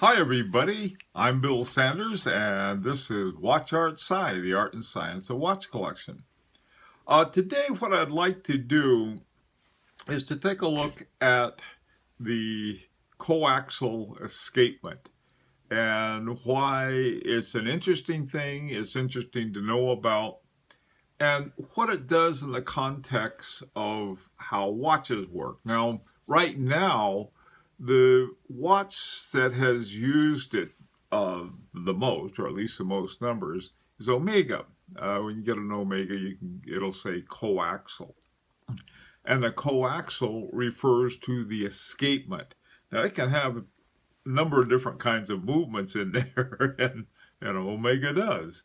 Hi everybody, I'm Bill Sanders and this is Watch Art Sci, the art and science of watch collection. Today what I'd like to do is to take a look at the coaxial escapement and why it's an interesting thing, it's interesting to know about, and what it does in the context of how watches work. Now, right now, the watch that has used it the most, or at least the most numbers, is Omega. When you get an Omega, it'll say coaxial. And the coaxial refers to the escapement. Now, it can have a number of different kinds of movements in there, and Omega does.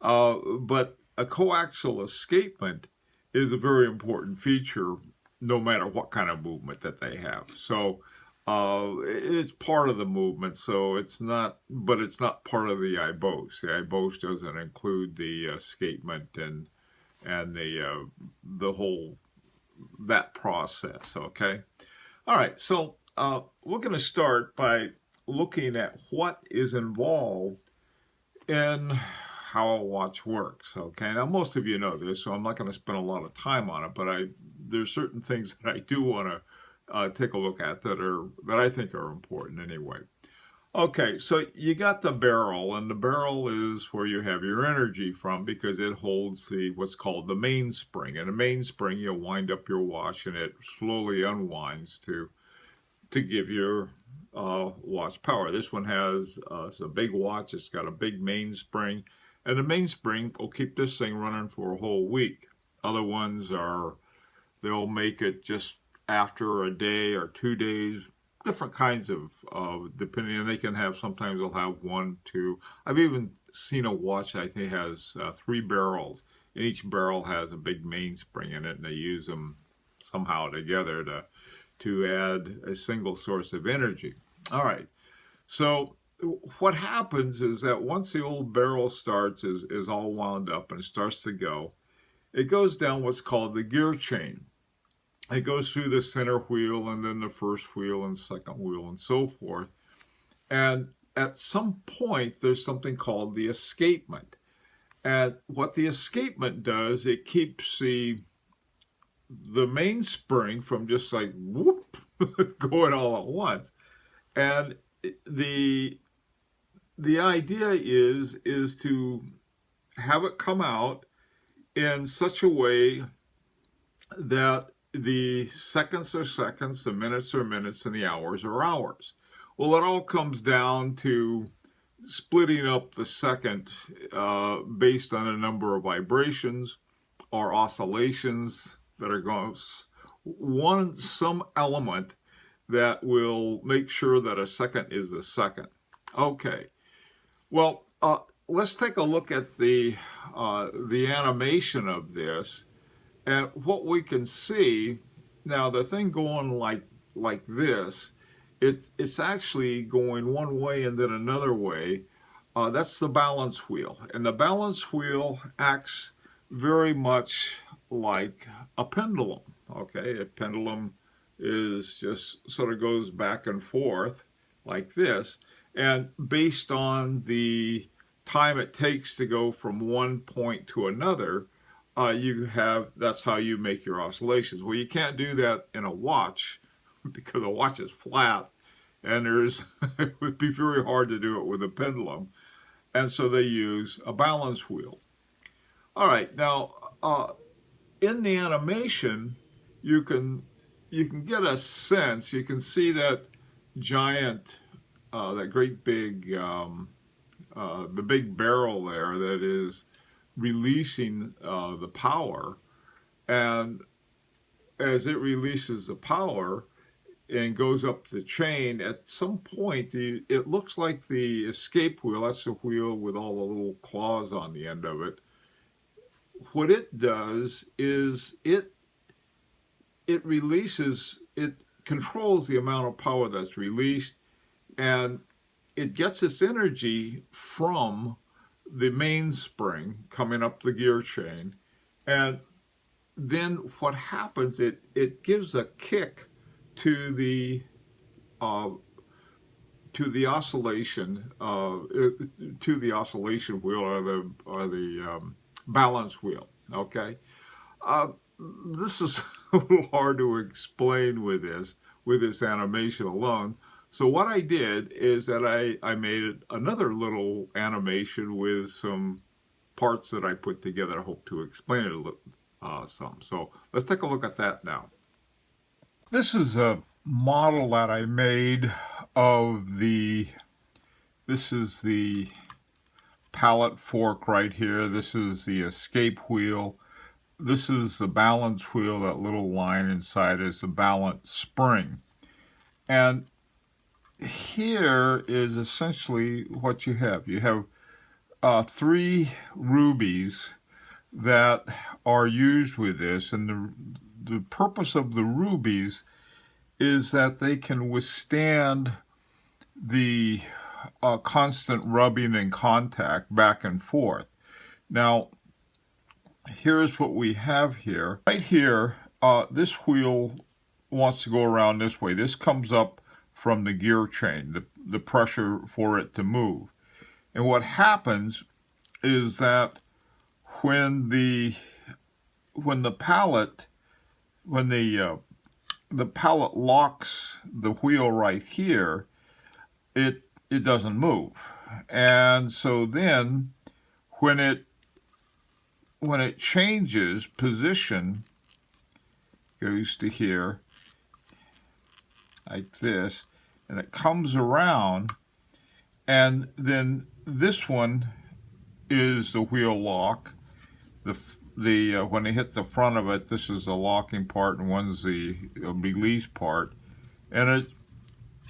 But a coaxial escapement is a very important feature no matter what kind of movement that they have. So it's part of the movement, so but it's not part of the IBOS. The IBOS doesn't include the escapement and the whole, that process, okay? All right, so we're going to start by looking at what is involved in how a watch works. Okay, now most of you know this, so I'm not going to spend a lot of time on it, but there's certain things that I do want to take a look at that I think are important anyway. Okay, so you got the barrel, and the barrel is where you have your energy from because it holds what's called the mainspring. And the mainspring, you wind up your watch, and it slowly unwinds to give your watch power. This one has it's a big watch. It's got a big mainspring, and the mainspring will keep this thing running for a whole week. Other ones they'll make it just after a day or 2 days. Different kinds of depending, and they can have, sometimes they'll have 1, 2. I've even seen a watch that I think has 3 barrels, and each barrel has a big mainspring in it, and they use them somehow together to add a single source of energy. All right, so what happens is that once the old barrel is all wound up and it starts to go, it goes down what's called the gear chain. It goes through the center wheel and then the first wheel and second wheel and so forth. And at some point, there's something called the escapement. And what the escapement does, it keeps the mainspring from just like whoop going all at once. And the idea is to have it come out in such a way that the seconds are seconds, the minutes are minutes, and the hours are hours. Well, it all comes down to splitting up the second based on a number of vibrations or oscillations that are going, some element that will make sure that a second is a second. Okay, well, let's take a look at the animation of this. And what we can see now, the thing going like this, it's actually going one way and then another way. That's the balance wheel, and the balance wheel acts very much like a pendulum. Okay, a pendulum is just sort of goes back and forth like this, and based on the time it takes to go from one point to another, that's how you make your oscillations. Well, you can't do that in a watch because a watch is flat, and it would be very hard to do it with a pendulum, and so they use a balance wheel. All right, now in the animation, you can get a sense. You can see that giant, that great big, the big barrel there that is releasing the power, and as it releases the power and goes up the chain, at some point it looks like the escape wheel, that's the wheel with all the little claws on the end of it. What it does is it controls the amount of power that's released, and it gets its energy from the mainspring coming up the gear chain. And then what happens, it gives a kick to the to the oscillation wheel or the balance wheel. Okay, this is a little hard to explain with this animation alone. So what I did is that I made another little animation with some parts that I put together. I hope to explain it a little some. So let's take a look at that now. This is a model that I made of this is the pallet fork right here. This is the escape wheel. This is the balance wheel. That little line inside is the balance spring. And here is essentially what you have. You have 3 rubies that are used with this, and the purpose of the rubies is that they can withstand the constant rubbing and contact back and forth. Now, here's what we have here. Right here, this wheel wants to go around this way. This comes up from the gear chain, the pressure for it to move. And what happens is that when the pallet locks the wheel right here, it doesn't move. And so then when it changes position, goes to here like this, and it comes around, and then this one is the wheel lock. When it hits the front of it, this is the locking part, and one's the release part, and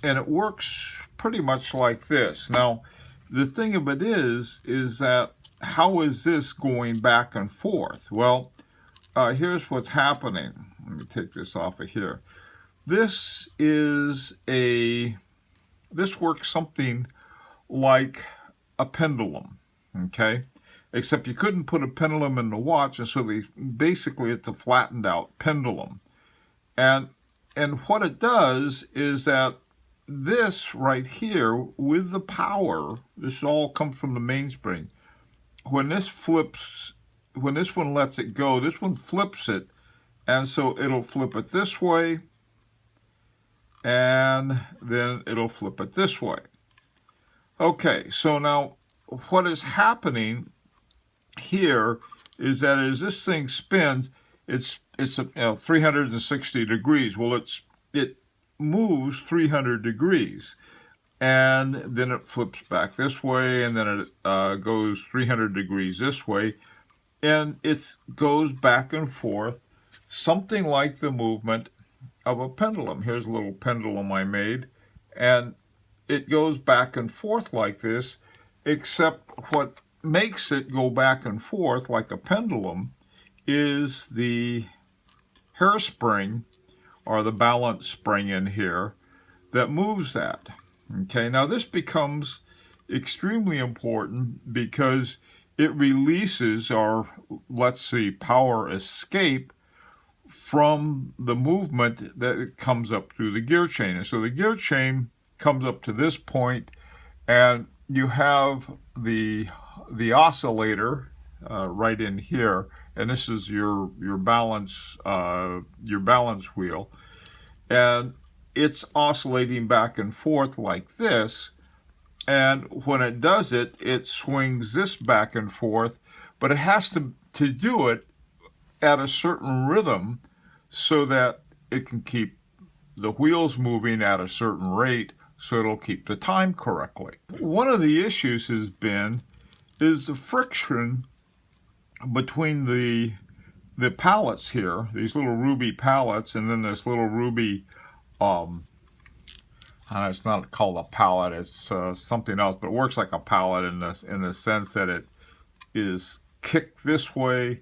it works pretty much like this. Now, the thing of it is that how is this going back and forth? Well, here's what's happening. Let me take this off of here. This works something like a pendulum, okay? Except you couldn't put a pendulum in the watch, and so basically it's a flattened out pendulum. And what it does is that this right here with the power, this all comes from the mainspring. When this one lets it go, this one flips it, and so it'll flip it this way, and then it'll flip it this way. Okay, so now what is happening here is that as this thing spins, it's 360 degrees. Well, it moves 300 degrees, and then it flips back this way, and then it goes 300 degrees this way, and it goes back and forth, something like the movement of a pendulum. Here's a little pendulum I made, and it goes back and forth like this, except what makes it go back and forth like a pendulum is the hairspring or the balance spring in here that moves that. Okay, now this becomes extremely important because it releases our, let's see, power escape from the movement that it comes up through the gear chain. And so the gear chain comes up to this point, and you have the oscillator right in here, and this is your balance wheel, and it's oscillating back and forth like this. And when it does it, it swings this back and forth, but it has to do it at a certain rhythm so that it can keep the wheels moving at a certain rate, so it'll keep the time correctly. One of the issues has been is the friction between the pallets here, these little ruby pallets, and then this little ruby, it's not called a pallet, it's something else, but it works like a pallet in the sense that it is kicked this way,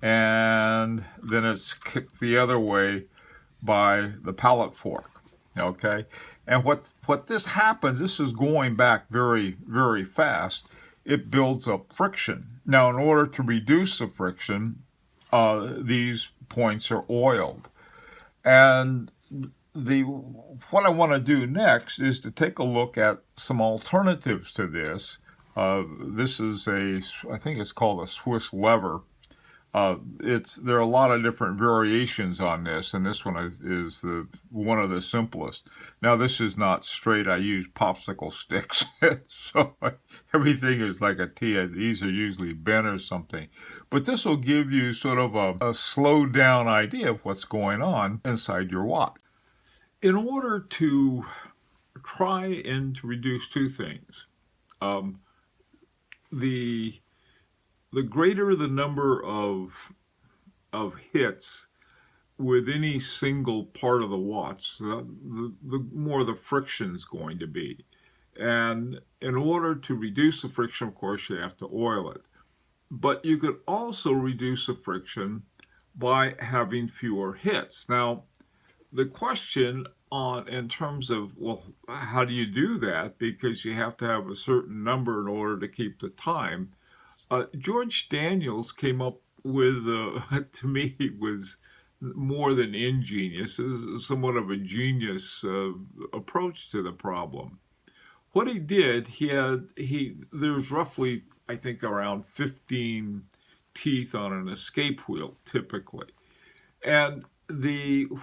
and then it's kicked the other way by the pallet fork, okay? And what this happens, this is going back very, very fast, it builds up friction. Now, in order to reduce the friction, these points are oiled. And what I want to do next is to take a look at some alternatives to this. This is I think it's called a Swiss lever. There are a lot of different variations on this, and this one is one of the simplest. Now, this is not straight. I use popsicle sticks, so everything is like a T. These are usually bent or something. But this will give you sort of a slowed down idea of what's going on inside your watch. In order to try and to reduce two things, the greater the number of hits with any single part of the watch, the more the friction is going to be. And in order to reduce the friction, of course, you have to oil it. But you could also reduce the friction by having fewer hits. Now, the question in terms of, well, how do you do that? Because you have to have a certain number in order to keep the time. George Daniels came up with, to me, was more than ingenious, is somewhat of a genius approach to the problem. What he did, there's roughly, I think, around 15 teeth on an escape wheel, typically. And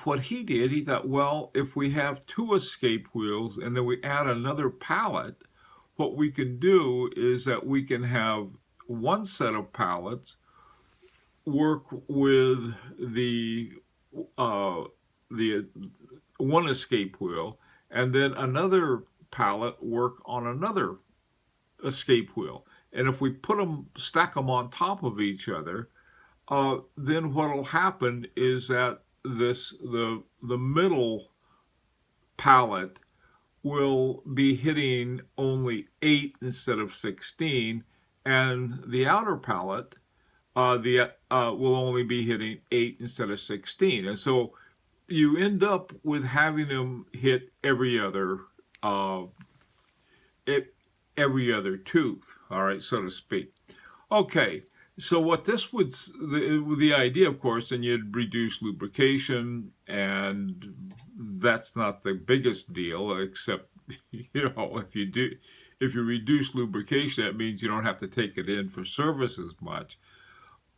what he did, he thought, well, if we have two escape wheels and then we add another pallet, what we can do is that we can have one set of pallets work with the one escape wheel, and then another pallet work on another escape wheel. And if we stack them on top of each other, then what will happen is that the middle pallet will be hitting only 8 instead of 16, and the outer pallet will only be hitting 8 instead of 16. And so you end up with having them hit every other tooth, all right, so to speak. Okay, so what this would, the idea, of course, then you'd reduce lubrication, and that's not the biggest deal, except, if you reduce lubrication, that means you don't have to take it in for service as much.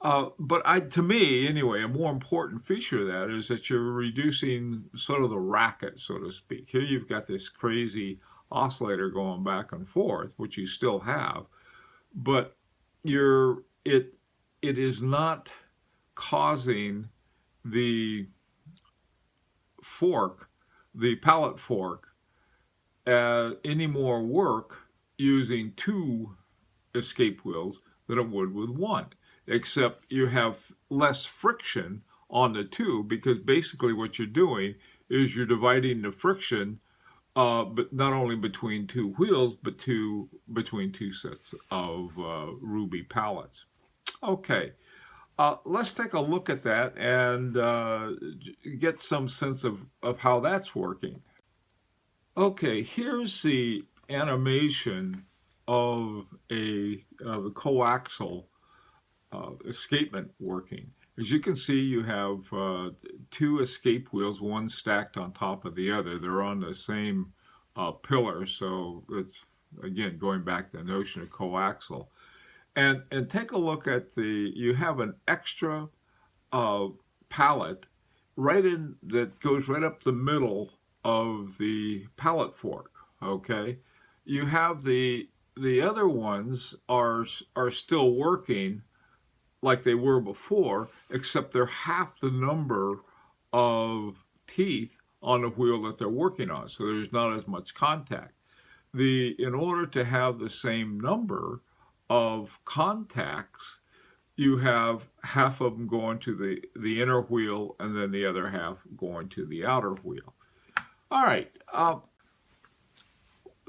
But to me, anyway, a more important feature of that is that you're reducing sort of the racket, so to speak. Here you've got this crazy oscillator going back and forth, which you still have, but it is not causing the pallet fork, any more work using two escape wheels than it would with one, except you have less friction on the two, because basically what you're doing is you're dividing the friction, but not only between two wheels, but between two sets of ruby pallets. Okay, let's take a look at that and get some sense of how that's working. Okay, here's the animation of the coaxial escapement working. As you can see, you have two escape wheels, one stacked on top of the other. They're on the same pillar, so it's, again, going back to the notion of coaxial. And take a look at you have an extra pallet that goes right up the middle of the pallet fork, okay? You have the other ones are still working like they were before, except they're half the number of teeth on the wheel that they're working on, so there's not as much contact. In order to have the same number of contacts, you have half of them going to the inner wheel and then the other half going to the outer wheel. All right,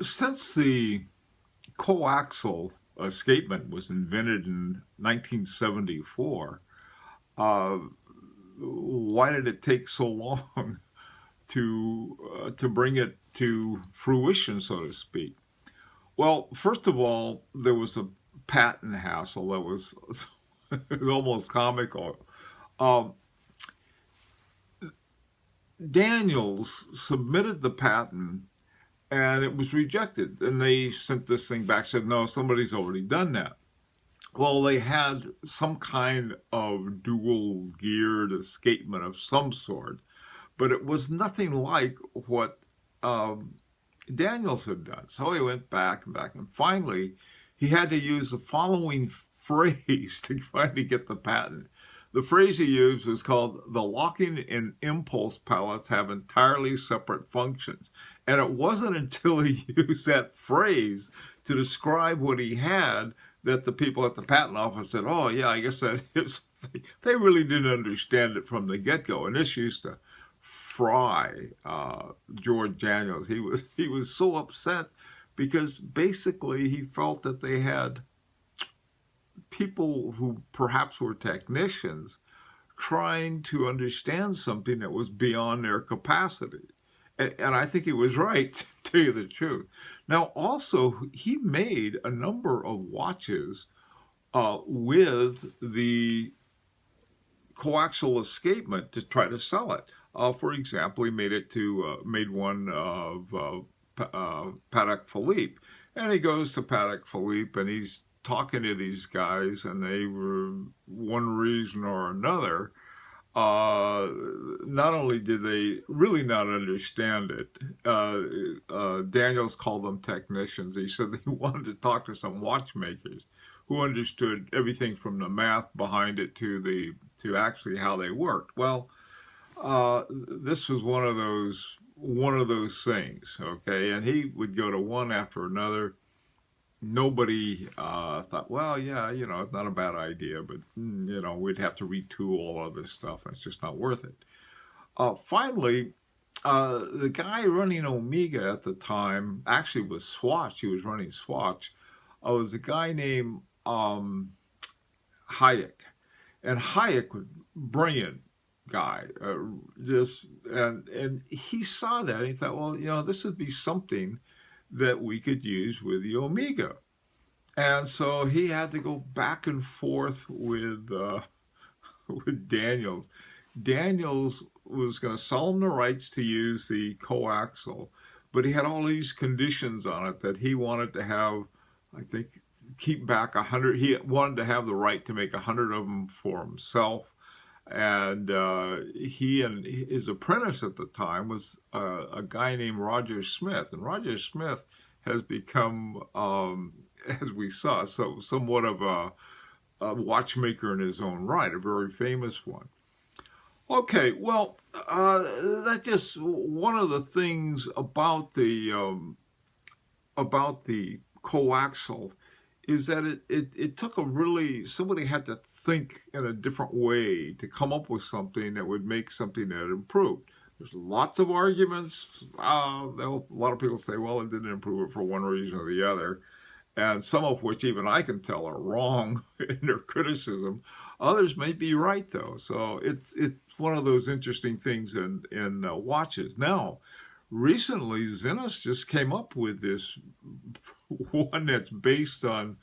since the coaxial escapement was invented in 1974, why did it take so long to bring it to fruition, so to speak? Well, first of all, there was a patent hassle that was almost comical. Daniels submitted the patent and it was rejected. And they sent this thing back, said, no, somebody's already done that. Well, they had some kind of dual geared escapement of some sort, but it was nothing like what Daniels had done. So he went back and back, and finally he had to use the following phrase to finally get the patent. The phrase he used was called, the locking and impulse pellets have entirely separate functions. And it wasn't until he used that phrase to describe what he had that the people at the patent office said, oh yeah, I guess that is something. They really didn't understand it from the get-go. And this used to fry George Daniels. He was so upset because basically he felt that they had people who perhaps were technicians trying to understand something that was beyond their capacity. And I think he was right, to tell you the truth. Now, also, he made a number of watches with the coaxial escapement to try to sell it. For example, he made one of Patek Philippe, and he goes to Patek Philippe and he's talking to these guys, and they were, one reason or another, not only did they really not understand it, Daniels called them technicians. He said he wanted to talk to some watchmakers who understood everything from the math behind it to actually how they worked. Well, this was one of those things, okay? And he would go to one after another. Nobody thought, well, yeah, it's not a bad idea, but we'd have to retool all of this stuff, and it's just not worth it. Finally, the guy running Omega at the time actually was Swatch. He was running Swatch. Was a guy named Hayek, and Hayek was a brilliant guy. And he saw that and he thought, well, this would be something that we could use with the Omega. And so he had to go back and forth with Daniels. Daniels was going to sell him the rights to use the coaxial, but he had all these conditions on it that he wanted to have, I think, keep back 100. He wanted to have the right to make 100 of them for himself. And he and his apprentice at the time was a guy named Roger Smith. And Roger Smith has become, as we saw, somewhat of a watchmaker in his own right, a very famous one. Okay, well, that's just one of the things about the coaxial is that it took somebody had to think in a different way to come up with something that would make something that improved. There's lots of arguments. A lot of people say, well, it didn't improve it for one reason or the other, and some of which even I can tell are wrong in their criticism. Others may be right, though. So it's one of those interesting things in watches. Now, recently, Zenith just came up with this one that's based on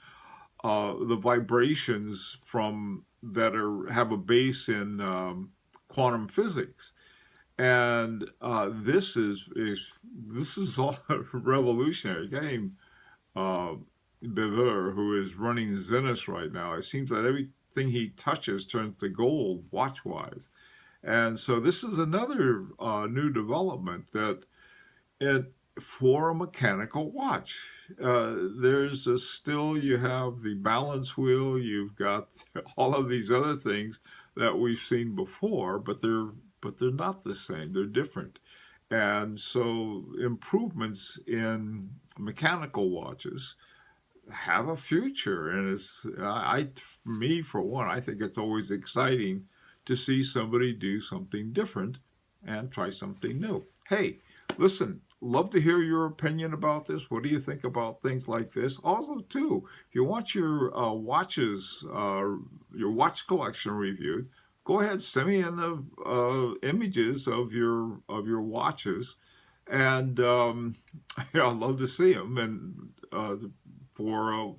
the vibrations have a base in quantum physics, and this is all revolutionary. A guy named Bever, who is running Zenith right now, it seems that everything he touches turns to gold watch-wise, and so this is another new development that for a mechanical watch. There's you have the balance wheel, you've got all of these other things that we've seen before, but they're not the same, they're different. And so improvements in mechanical watches have a future, and me for one, I think it's always exciting to see somebody do something different and try something new. Hey, listen, love to hear your opinion about this. What do you think about things like this? Also, too, if you want your watches, your watch collection reviewed, go ahead, send me in the images of your watches, and I'd love to see them. And for a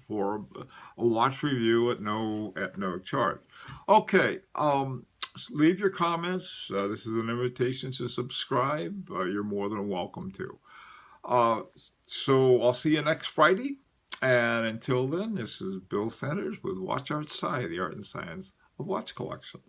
watch review at no charge. Okay. leave your comments. This is an invitation to subscribe. You're more than welcome to. Uh, so I'll see you next Friday. And until then, this is Bill Sanders with Watch Art Sci, the art and science of watch collection.